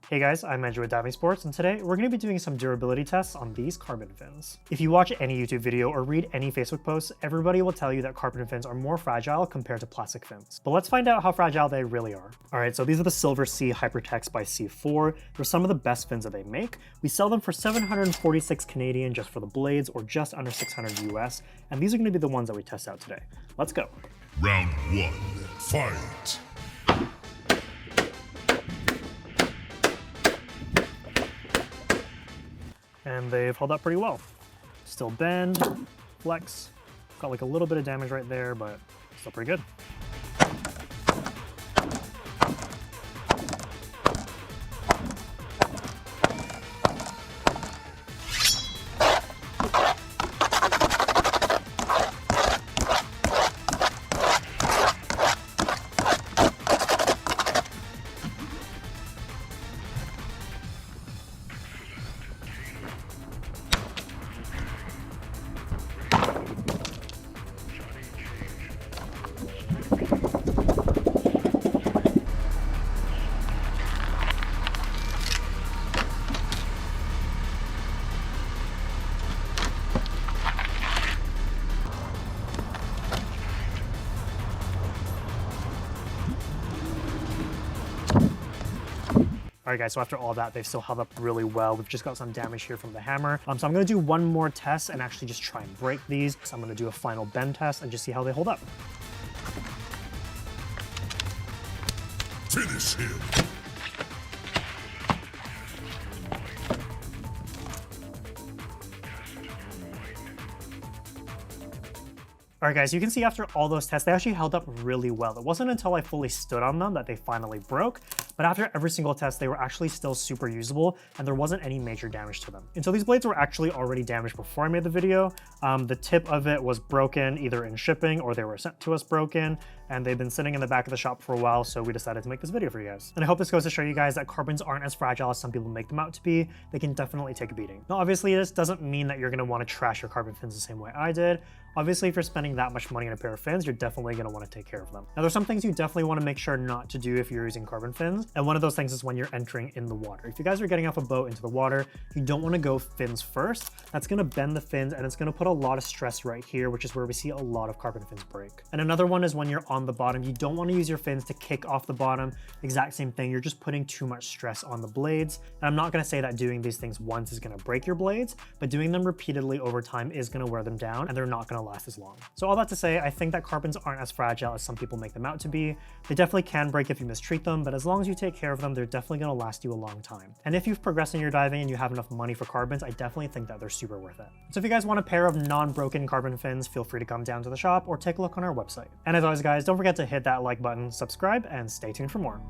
Hey guys, I'm Andrew with Diving Sports, and today we're going to be doing some durability tests on these carbon fins. If you watch any YouTube video or read any Facebook posts, everybody will tell you that carbon fins are more fragile compared to plastic fins. But let's find out how fragile they really are. Alright, so these are the Silversea Hypertex by C4. They're some of the best fins that they make. We sell them for 746 Canadian just for the blades, or just under 600 US, and these are going to be the ones that we test out today. Let's go. Round 1, fight! And they've held up pretty well. Still bend, flex, got like a little bit of damage right there, but still pretty good. Alright guys, so after all that, they've still held up really well. We've just got some damage here from the hammer. So I'm going to do one more test and actually just try and break these. So I'm going to do a final bend test and just see how they hold up. Finish him! Alright guys, you can see after all those tests, they actually held up really well. It wasn't until I fully stood on them that they finally broke, but after every single test, they were actually still super usable and there wasn't any major damage to them. And so these blades were actually already damaged before I made the video. The tip of it was broken either in shipping or they were sent to us broken, and they've been sitting in the back of the shop for a while, so we decided to make this video for you guys. And I hope this goes to show you guys that carbons aren't as fragile as some people make them out to be. They can definitely take a beating. Now obviously this doesn't mean that you're going to want to trash your carbon fins the same way I did. Obviously, if you're spending that much money on a pair of fins, you're definitely going to want to take care of them. Now, there's some things you definitely want to make sure not to do if you're using carbon fins, and one of those things is when you're entering in the water. If you guys are getting off a boat into the water, you don't want to go fins first. That's going to bend the fins, and it's going to put a lot of stress right here, which is where we see a lot of carbon fins break. And another one is when you're on the bottom, you don't want to use your fins to kick off the bottom. Exact same thing, you're just putting too much stress on the blades. And I'm not going to say that doing these things once is going to break your blades, but doing them repeatedly over time is going to wear them down, and they're not going to last as long. So all that to say, I think that carbons aren't as fragile as some people make them out to be. They definitely can break if you mistreat them, but as long as you take care of them, they're definitely going to last you a long time. And if you've progressed in your diving and you have enough money for carbons, I definitely think that they're super worth it. So if you guys want a pair of non-broken carbon fins, feel free to come down to the shop or take a look on our website. And as always guys, don't forget to hit that like button, subscribe, and stay tuned for more.